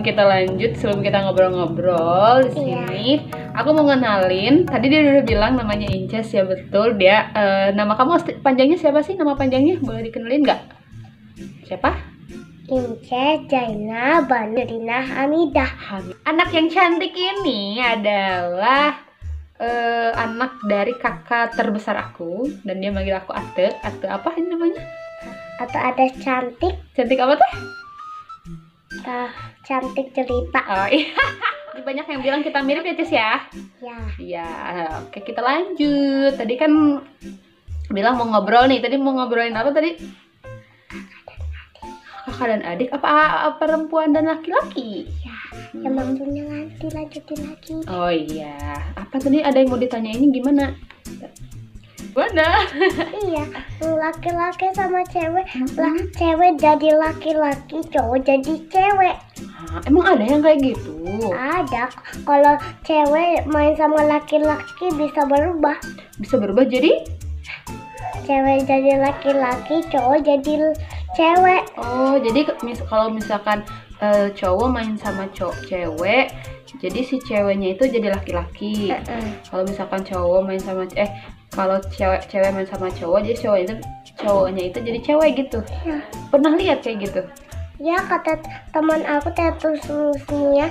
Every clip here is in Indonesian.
kita lanjut, sebelum kita ngobrol-ngobrol di sini, aku mau ngenalin. Tadi dia udah bilang namanya Inces ya, betul. Dia nama kamu panjangnya siapa sih? Nama panjangnya boleh dikenalin nggak? Siapa? Inces Jaina Banurina Hamidah. Anak yang cantik ini adalah anak dari kakak terbesar aku, dan dia manggil aku Ate. Ate apa ini namanya? Atau ada cantik. Cantik apa tuh? Cantik cerita. Oh iya. Banyak yang bilang kita mirip ya, Cis ya? Ya. Iya, oke kita lanjut. Tadi kan bilang mau ngobrol nih. Tadi mau ngobrolin apa tadi? Kakak dan adik, apa perempuan dan laki-laki? Ya, yang maksudnya nanti lanjutin lagi. Oh iya. Apa tadi ada yang mau ditanyain gimana? Mana? Iya, laki-laki sama cewek, cewek jadi laki-laki, cowok jadi cewek. Emang ada yang kayak gitu? Ada. Kalau cewek main sama laki-laki bisa berubah. Bisa berubah jadi? Cewek jadi laki-laki, cowok jadi cewek. Oh, jadi kalau misalkan cowok main sama cewek, jadi si ceweknya itu jadi laki-laki. Kalau misalkan cowok main sama kalau cewek main sama cowok, jadi cowoknya itu jadi cewek gitu. Ya. Pernah lihat kayak gitu? Ya, kata teman aku tetusnya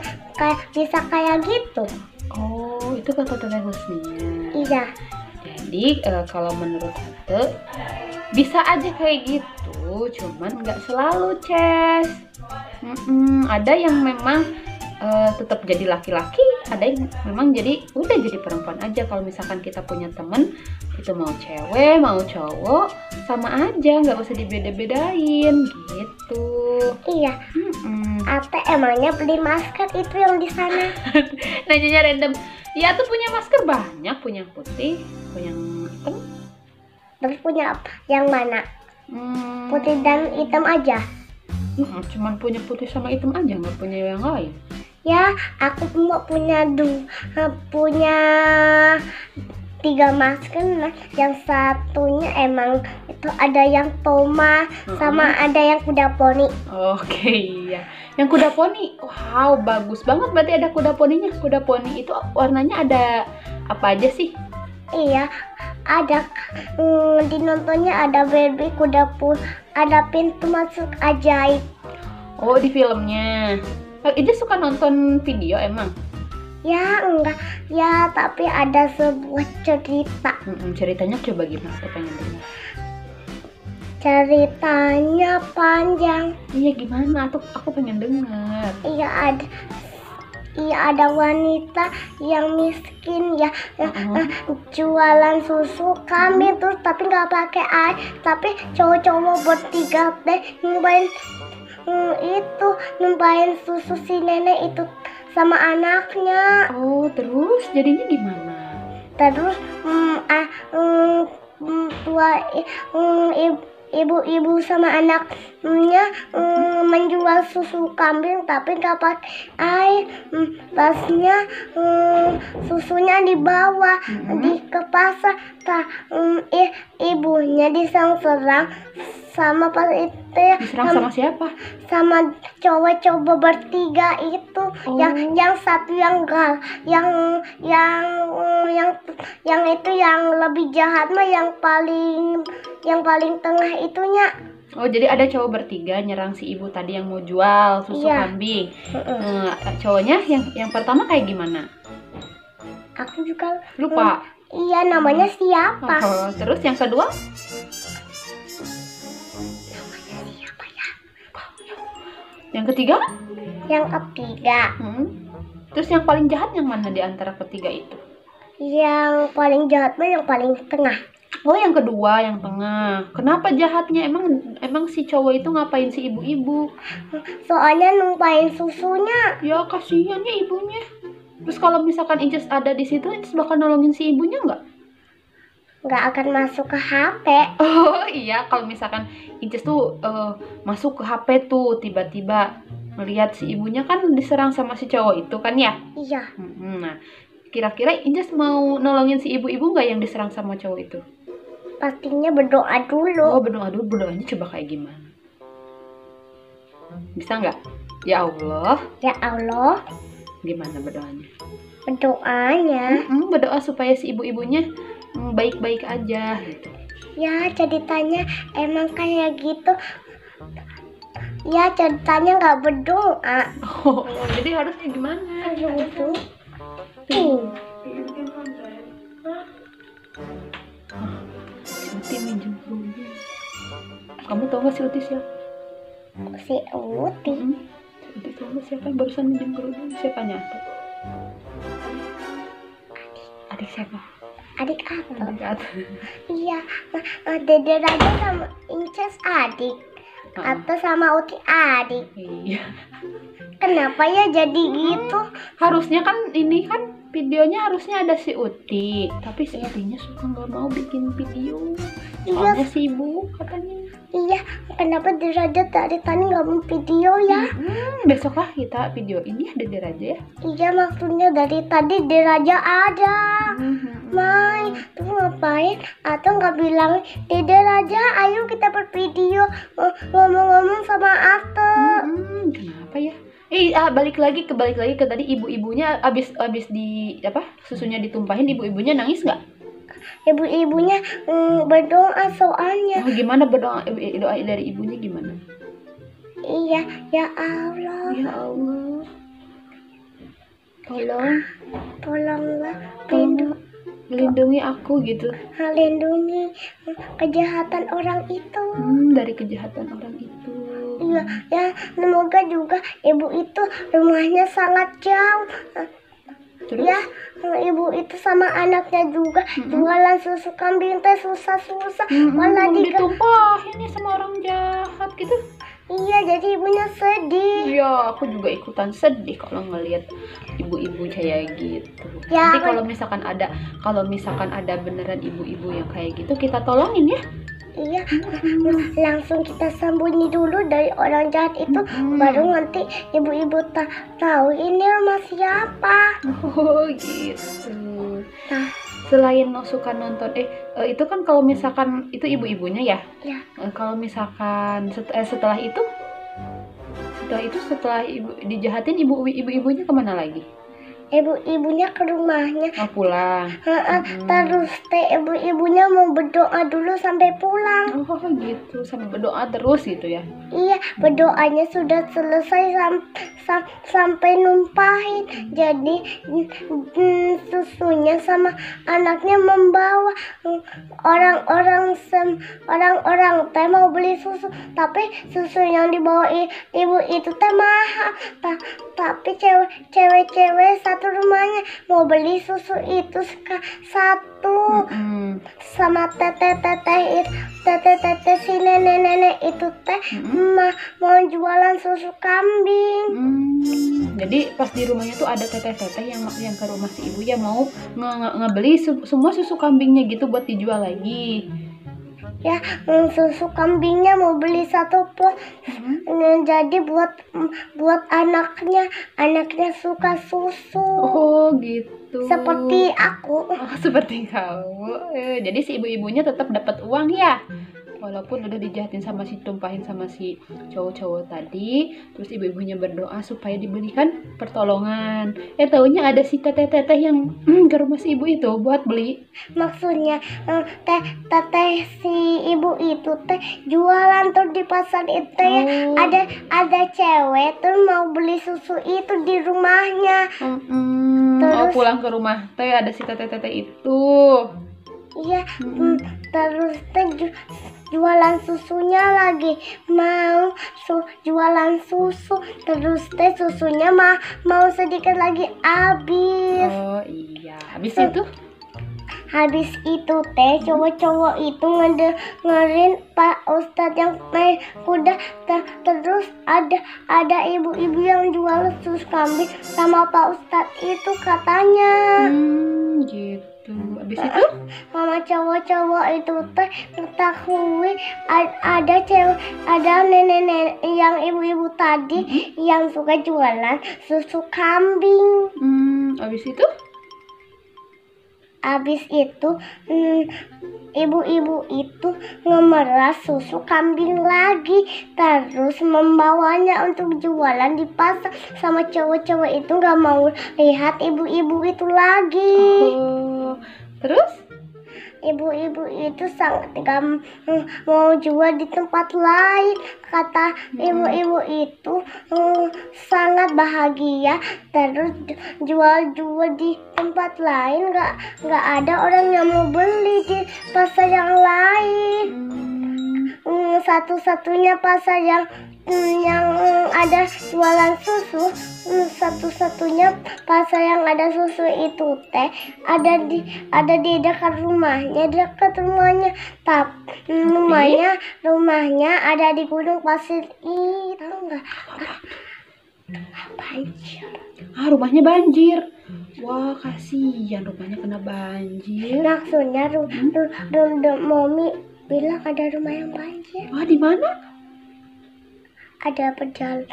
bisa kayak gitu. Oh, itu kata Tete Husninya. Iya. Jadi kalau menurut Tante bisa aja kayak gitu, cuman nggak selalu, Ces. Ada yang memang tetap jadi laki-laki, ada yang memang udah jadi perempuan aja. Kalau misalkan kita punya temen itu mau cewek mau cowok sama aja, nggak usah dibeda-bedain gitu. Iya. Ate emangnya beli masker itu yang di sana? Nanyanya random. Ya tuh punya masker banyak, punya yang putih, punya yang hitam. Terus punya apa? Yang mana? Putih dan hitam aja? Cuman punya putih sama hitam aja, nggak punya yang lain. Ya, aku mau punya 3 masker. Nah, yang satunya emang itu ada yang Toma sama ada yang kuda poni. Oke, iya. Yang kuda poni, wow, bagus banget. Berarti ada kuda poninya. Kuda poni itu warnanya ada apa aja sih? Iya, ada di nontonnya ada baby kuda pun, ada pintu masuk ajaib. Oh, di filmnya. Ija suka nonton video emang? Ya enggak, ya tapi ada sebuah cerita. Ceritanya coba gimana? Aku pengen dengar. Ceritanya panjang. Iya gimana? Aku pengen dengar. Iya ada wanita yang miskin ya, jualan susu kambing terus tapi nggak pakai air, tapi cowok-cowok bertiga deh numpahin susu si nenek itu sama anaknya. Oh, terus jadinya gimana? Terus ibu-ibu sama anaknya menjual susu kambing tapi nggak pakai air. Pasnya susunya dibawa ke pasar. Ibunya diserang sama pas itu ya. Diserang sama siapa? Sama cowok-cowok bertiga itu. Yang satu yang itu yang lebih jahat mah yang paling tengah itunya. Oh, jadi ada cowok bertiga nyerang si ibu tadi yang mau jual susu kambing. Cowoknya yang pertama kayak gimana? Aku juga lupa. Iya, namanya siapa? Terus yang kedua? Yang ketiga? Yang ketiga. Terus yang paling jahat yang mana di antara ketiga itu? Yang paling jahat mah yang paling tengah. Oh, yang kedua, yang tengah. Kenapa jahatnya? Emang si cowok itu ngapain si ibu-ibu? Soalnya numpahin susunya. Ya kasihannya ibunya. Terus kalau misalkan Inces ada di situ, Inces bakal nolongin si ibunya nggak? Nggak akan masuk ke HP. Oh iya, kalau misalkan Inces tuh masuk ke HP tuh tiba-tiba melihat si ibunya kan diserang sama si cowok itu kan ya? Iya. Nah, kira-kira Inces mau nolongin si ibu-ibu nggak yang diserang sama cowok itu? Pastinya berdoa dulu. Oh, berdoa dulu. Berdoanya coba kayak gimana? Bisa nggak? Ya Allah, Ya Allah, gimana berdoanya? berdoanya Berdoa supaya si ibu-ibunya baik-baik aja gitu. ya ceritanya emang kayak gitu. Ya ceritanya nggak berdoa. Oh, jadi harusnya gimana? Gitu. Si Uti minjem kerudung. Kamu tahu nggak si Uti siapa? Si Uti. Si Uti tahu nggak siapa yang barusan minjem kerudung? Siapanya tuh? Adik siapa? Adik apa? Adik Ata. Iya, Dede Raja sama Inces adik. Atau sama Uti adik. Iya. Kenapa ya jadi gitu? Harusnya kan ini kan videonya harusnya ada si Uti, tapi si Utinya suka nggak mau bikin video. Soalnya sibuk katanya. Iya, kenapa Dede Raja dari tadi nggak mau video ya? Besok lah kita video ini ada di Raja ya. Iya, maksudnya dari tadi Dede Raja ada. Mai, tuh ngapain? Atau nggak bilang Dede Raja, ayo kita bervideo ngomong-ngomong sama Ate. Kenapa ya? Balik lagi ke tadi ibu-ibunya abis di apa susunya ditumpahin, ibu-ibunya nangis nggak? Ibu-ibunya berdoa soalnya. Oh, gimana berdoa doa dari ibunya gimana? Iya, ya Allah. Ya Allah, Tolonglah lindungi aku gitu. lindungi kejahatan orang itu. Dari kejahatan orang itu. Iya, ya semoga juga ibu itu rumahnya sangat jauh. Terus? Ya, ibu itu sama anaknya juga jualan susu kambing teh susah-susah. Malah ditumpahin nih sama orang jahat gitu. Iya, jadi ibunya sedih. Iya, aku juga ikutan sedih kalau ngelihat ibu-ibu kayak gitu. Ya, Nanti kalau misalkan ada beneran ibu-ibu yang kayak gitu, kita tolongin ya. Iya, langsung kita sembunyi dulu dari orang jahat itu, baru nanti ibu-ibu tahu ini rumah siapa. Oh gitu. Nah, Selain suka nonton, itu kan kalau misalkan itu ibu-ibunya ya. ya. Kalau misalkan setelah ibu dijahatin, ibu-ibunya kemana lagi? Ibu-ibunya ke rumahnya. Mau pulang. Terus ibu-ibunya mau berdoa dulu sampai pulang. Oh gitu, sampai berdoa terus gitu ya. Iya, berdoanya sudah selesai sampai numpahin. Jadi susunya sama anaknya membawa. Orang-orang teh mau beli susu, tapi susu yang dibawa ibu itu teh mahal. Tapi cewek-cewek satu rumahnya mau beli susu itu satu. Sama teteh si nenek itu teh mau jualan susu kambing. Jadi pas di rumahnya tuh ada teteh-teteh yang ke rumah si ibu ya mau ngebeli semua susu kambingnya gitu buat dijual lagi. Ya, susu kambingnya mau beli satu pot. Jadi buat anaknya suka susu. Oh gitu. Seperti aku. Seperti kamu. Jadi si ibu-ibunya tetap dapat uang ya. Walaupun udah dijahatin sama tumpahin sama si cowok-cowok tadi, terus ibu-ibunya berdoa supaya diberikan pertolongan. Taunya ada si teteh-teteh yang ke rumah si ibu itu buat beli. Maksudnya teteh si ibu itu teh jualan tuh di pasar itu ya. Ada cewek tuh mau beli susu itu di rumahnya. Terus pulang ke rumah teh ada si teteh-teteh itu. Iya, terus teh jualan susunya lagi mau jualan susu, terus teh susunya mau sedikit lagi habis. Oh iya, habis itu teh cowok-cowok itu ngedengerin Pak Ustadz yang naik kuda. Terus ada ibu-ibu yang jual susu kambing sama Pak Ustadz itu katanya. Gitu. Habis itu mama cowok-cowok itu teh ketahui ada nenek-nenek yang ibu-ibu tadi yang suka jualan susu kambing. Habis itu Abis itu ibu-ibu itu ngemeras susu kambing lagi, terus membawanya untuk jualan di pasar. Sama cowok-cowok itu nggak mau lihat ibu-ibu itu lagi. Oh, terus? Ibu-ibu itu sangat gak mau jual di tempat lain. Kata ibu-ibu itu sangat bahagia, terus jual-jual di tempat lain. Gak ada orang yang mau beli di pasar yang lain. Satu-satunya pasar yang ada jualan susu, satu-satunya pasar yang ada susu itu teh ada di dekat rumahnya, tapi rumahnya ada di Gunung Pasir itu. Tahu nggak? Banjir. Rumahnya banjir. Wah, kasihan rumahnya kena banjir. Maksudnya Mami bilang ada rumah yang banjir. Wah, di mana? Ada jalan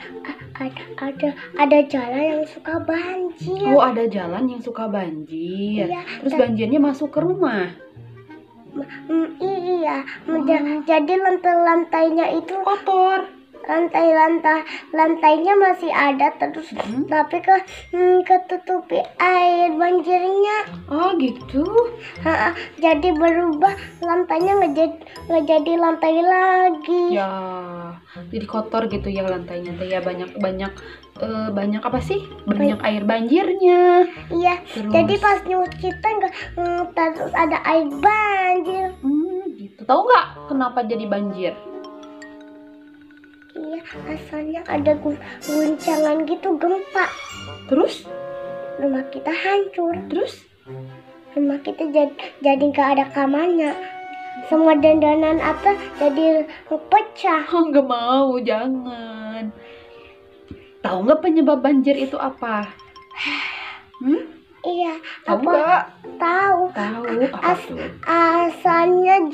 yang suka banjir. Oh, ada jalan yang suka banjir. Iya, terus banjirnya masuk ke rumah. Iya, jadi lantai-lantainya itu Kotor. Lantainya masih ada terus, tapi ketutupi air banjirnya. Oh, gitu. Jadi berubah lantainya nggak jadi lantai lagi. Ya, jadi kotor gitu ya lantainya. Ya banyak apa sih? Banyak air banjirnya. Iya. Terus? Jadi pas nyuci teh terus ada air banjir. Gitu. Tahu nggak kenapa jadi banjir? Iya, asalnya ada guncangan gitu, gempa. Terus? Rumah kita hancur. Terus? Rumah kita jadi nggak ada kamarnya. Semua dandanan apa jadi pecah. Oh, nggak mau, jangan. Tahu nggak penyebab banjir itu apa? Iya. Tahu nggak? Tahu. Tahu apa tuh? Asalnya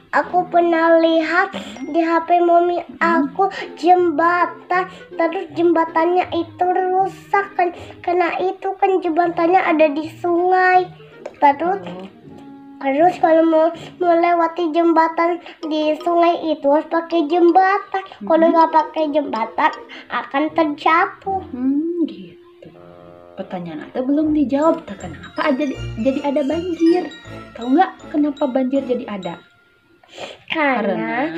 aku pernah lihat di HP Mami aku jembatan, terus jembatannya itu rusak kan, karena itu kan jembatannya ada di sungai. Terus kalau mau melewati jembatan di sungai itu harus pakai jembatan. Kalau nggak pakai jembatan akan terjatuh. Gitu. Pertanyaan Ate belum dijawab. Kenapa jadi ada banjir? Tahu nggak kenapa banjir jadi ada? Karena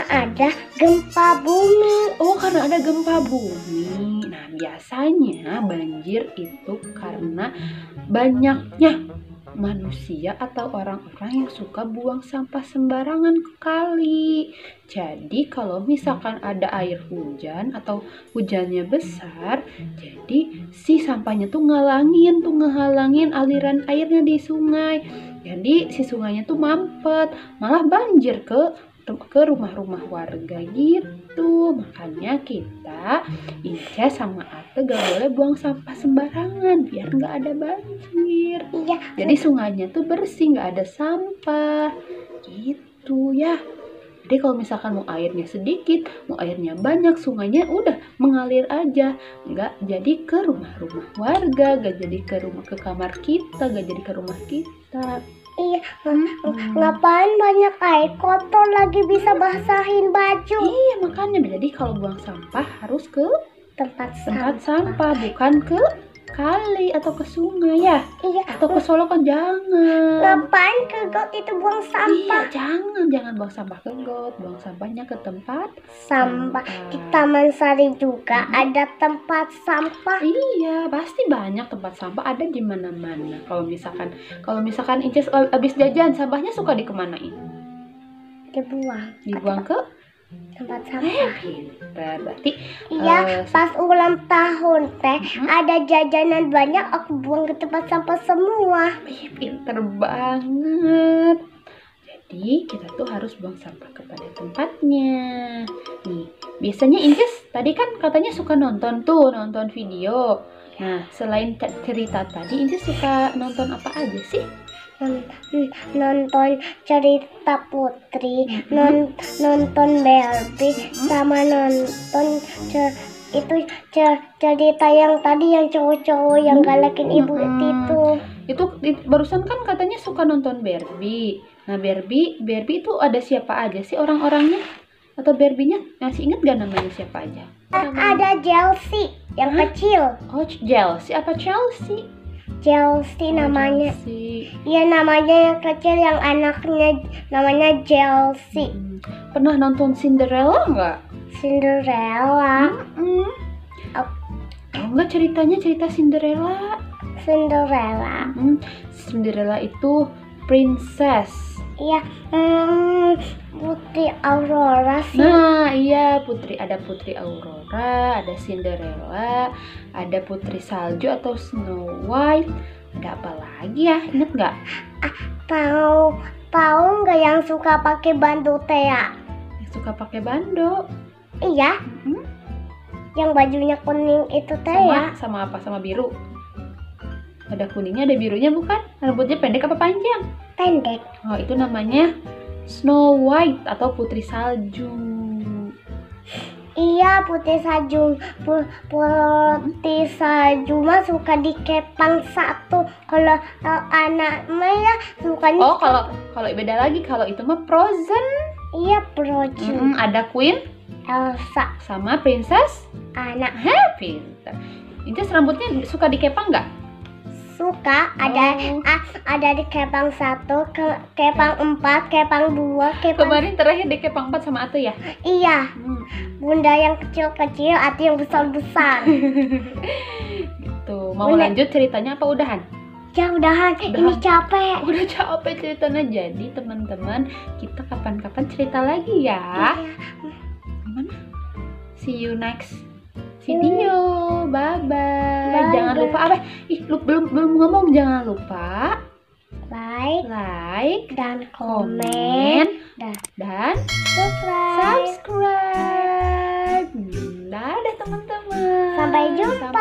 ada gempa bumi. Oh, karena ada gempa bumi. Nah, biasanya banjir itu karena banyaknya manusia atau orang-orang yang suka buang sampah sembarangan ke kali. Jadi kalau misalkan ada air hujan atau hujannya besar, jadi si sampahnya tuh ngehalangin aliran airnya di sungai. Jadi si sungainya tuh mampet, malah banjir ke rumah-rumah warga gitu. Makanya kita, Inca sama Ate gak boleh buang sampah sembarangan biar gak ada banjir. Iya. Jadi sungainya tuh bersih, gak ada sampah gitu ya. Jadi kalau misalkan mau airnya sedikit, mau airnya banyak, sungainya udah mengalir aja. Gak jadi ke rumah-rumah warga, gak jadi ke kamar kita, gak jadi ke rumah kita. Iya, ngapain banyak air kotor lagi bisa basahin baju. Iya, makanya jadi kalau buang sampah harus ke tempat sampah, bukan ke kali atau ke sungai ya. Iya. Atau ke Solokan, jangan. Ngapain ke got itu buang sampah? Iya, jangan buang sampah ke got, buang sampahnya ke tempat sampah. Di Taman Sari juga ada tempat sampah. Iya, pasti banyak tempat sampah ada di mana-mana. Kalau misalkan Inces habis jajan, sampahnya suka dikemanain? Dibuang ke tempat sampah. Pintar. Berarti iya, pas ulang tahun teh ada jajanan banyak, aku buang ke tempat sampah semua. Pintar banget. Jadi kita tuh harus buang sampah kepada tempatnya. Nih, biasanya Inces tadi kan katanya suka nonton video. Nah, selain cerita tadi, Inces suka nonton apa aja sih? Nonton cerita Putri, nonton Barbie, sama nonton cerita yang tadi yang cowok-cowok yang galakin ibu itu. barusan kan katanya suka nonton Barbie. Nah, Barbie itu ada siapa aja sih orang-orangnya? Atau Barbie-nya masih inget gak namanya siapa aja? Ada Chelsea yang kecil. Oh, Chelsea apa Chelsea? Chelsea namanya. Chelsea. Iya, namanya yang kecil, yang anaknya namanya Chelsea. Pernah nonton Cinderella nggak? Cinderella. Tahu nggak cerita Cinderella? Cinderella itu princess. Iya, Putri Aurora sih. Nah, iya, ada Putri Aurora, ada Cinderella, ada Putri Salju atau Snow White. Ada apa lagi ya? Ingat nggak? Tahu nggak yang suka pakai bando Thea? Yang suka pakai bando? Iya. Yang bajunya kuning itu Thea. Sama apa? Sama biru. Ada kuningnya, ada birunya bukan? Rambutnya pendek apa panjang? Pendek. Oh, itu namanya Snow White atau Putri Salju. Iya, Putri Salju. Putri Salju mah suka dikepang satu. Kalau anaknya ya sukanya. Oh, kalau beda lagi. Kalau itu mah Frozen. Iya, Frozen. Ada Queen Elsa sama Princess Anna. Pinter. Princess rambutnya suka dikepang nggak? Suka. Ada di kepang 1, kepang 4, kepang 2, kepang. Kemarin terakhir di kepang 4 sama Ate ya? Iya. Bunda yang kecil-kecil, Ate yang besar-besar. Gitu. Mau lanjut ceritanya apa udahan? Ya udahan. Ini capek. Udah capek ceritanya. Jadi teman-teman, kita kapan-kapan cerita lagi ya. Gimana? See you next video. Bye-bye. Jangan lupa apa? Belum ngomong. Jangan lupa like dan komen dan subscribe. Dadah teman-teman. Sampai jumpa.